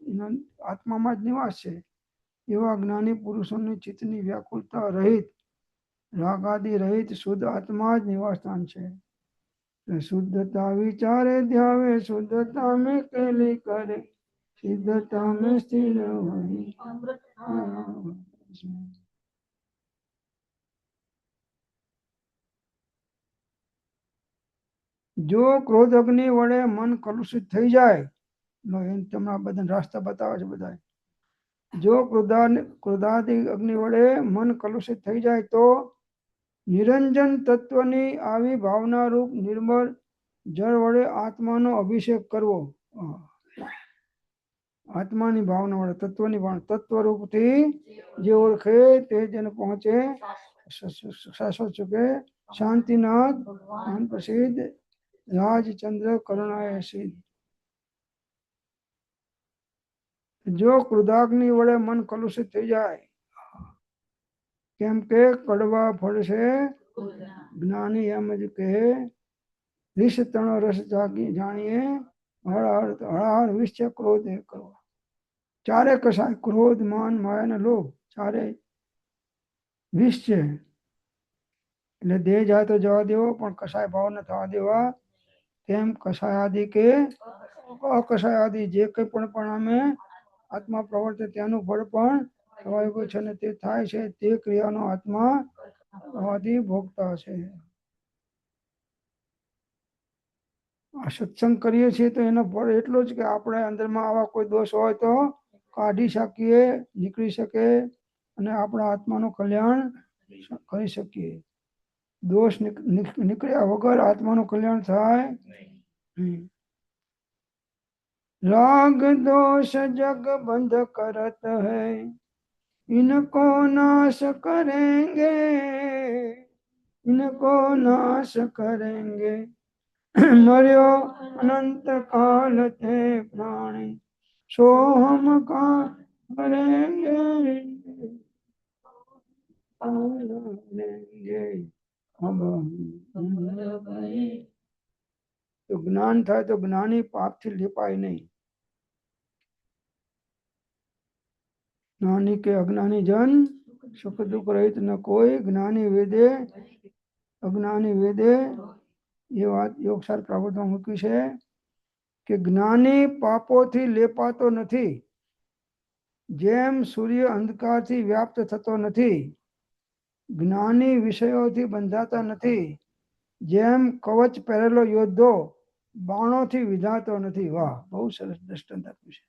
એના આત્મામાં જ નિવાસ છે. એવા જ્ઞાની પુરુષોની ચિત્તની વ્યાકુલતા રહિત, રાગાદી રહિત શુદ્ધ આત્મા જ નિવાસ સ્થાન છે. શુદ્ધતા વિચારે ધ્યાવે, શુદ્ધતા મેં કેલી કરે, સિદ્ધતા મેં સ્થિર હોય. જો ક્રોધ અગ્નિ વડે મન કલુષિત થઈ જાય, તમને આ બધા રાસ્તા બતાવે છે બધા. જો ક્રોધાદિ અગ્નિ વડે મન કલુષિત થઈ જાય તો નિરંજન તત્વની આવી ભાવના રૂપ નિર્મળ જળ વડે આત્માનો અભિષેક કરવો. આત્માની ભાવના વડે, તત્વની ભાવના, તત્વરૂપથી જે ઓળખે તે જેને પહોંચે શાશ્વત સુખે શાંતિનાથ મહાન પ્રસિદ્ધ રાજચંદ્ર કરુણાએ સિદ્ધ. જો ક્રોધાગ્નિ વડે મન કલુષિત થઈ જાય, કેમ કે કડવા ફળ છે જ્ઞાની એમ જ કહે, વિષ તણ રસ જાણીએ, હળહળ વિષ છે ક્રોધ કરવો. ચારે કસાય, ક્રોધ, માન, માયા ને લોભ, ચારે વિષ છે. એટલે દેહ જાય તો જવા દેવો, પણ કસાય ભાવ ન થવા દેવા. તેમ કસાય આદિ કે અકસાય આદિ જે કંઈ પણ અમે આત્મા પ્રવર્તે તેનું ફળ પણ સ્વાભાવિક છે ને તે થાય છે, તે ક્રિયાનો આત્મા આદિ ભોગતા છે. આ સત્સંગ કરીએ છીએ તો એનો ફળ એટલો જ કે આપણે અંદરમાં આવા કોઈ દોષ હોય તો કાઢી શકીએ, નીકળી શકે અને આપણા આત્માનું કલ્યાણ કરી શકીએ. દોષ નીકળ્યા વગર આત્માનું કલ્યાણ થાય. राग दोष जग बंध करत है, इनको नाश करेंगे, इनको नाश करेंगे. मर्यो अनंत काल थे प्राणी, सो हम का करेंगे. તો જ્ઞાન થાય તો જ્ઞાની પાપથી લેપાય નહીં. જ્ઞાની કે અજ્ઞાની જન સુખ દુઃખ રહિત ન કોઈ, જ્ઞાની વેદે અજ્ઞાની વેદે. એ વાત યોગસાર પ્રબોધમાં મૂકી છે કે જ્ઞાની પાપોથી લેપાતો નથી, જેમ સૂર્ય અંધકારથી વ્યાપ્ત થતો નથી. જ્ઞાની વિષયોથી બંધાતા નથી, જેમ કવચ પહેરેલો યોદ્ધો બાણોથી વિધાતો નથી. વાહ, બહુ સરસ દ્રષ્ટાંત આપ્યું છે.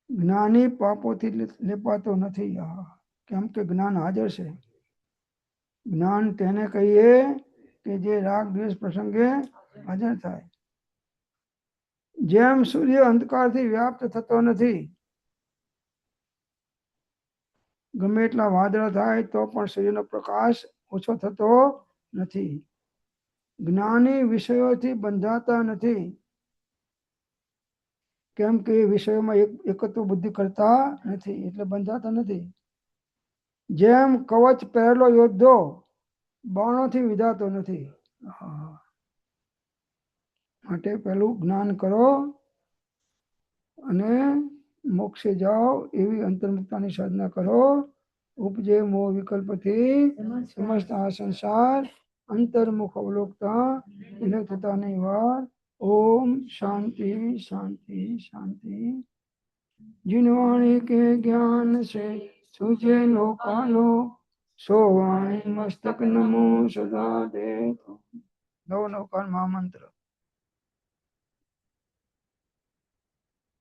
જ્ઞાની પાપોથી લેપાતો નથી, કેમ કે જ્ઞાન હાજર છે. જ્ઞાન તેને કહીએ કે જે રાગ દ્વેષ પ્રસંગે હાજર થાય. જેમ સૂર્ય અંધકારથી વ્યાપ્ત થતો નથી, ગમે એટલા વાદળા થાય તો પણ સૂર્યનો પ્રકાશ ઓછો થતો નથી. જ્ઞાની વિષયોથી બંધાતા નથી, કેમ કે વિષયોમાં એકત્વ બુદ્ધિ કરતા નથી, એટલે બંધાતા નથી. જેમ કવચ પહેરેલો યોદ્ધો બાણોથી વિધાતો નથી. માટે પેલું જ્ઞાન કરો અને મોક્ષે જાઓ એવી અંતર્મુક્તાની સાધના કરો. ઉપજે મોહ વિકલ્પથી સમસ્ત આ સંસાર, અંતર્મુખ અવલોકતા વિલય થતા નહીં વાર. ओम शांति शांति शांति. जिन वाणी के ज्ञान से सूझे लोकालो, सो वाणी मस्तक नमो सदा दे. नव नवकार महामंत्र.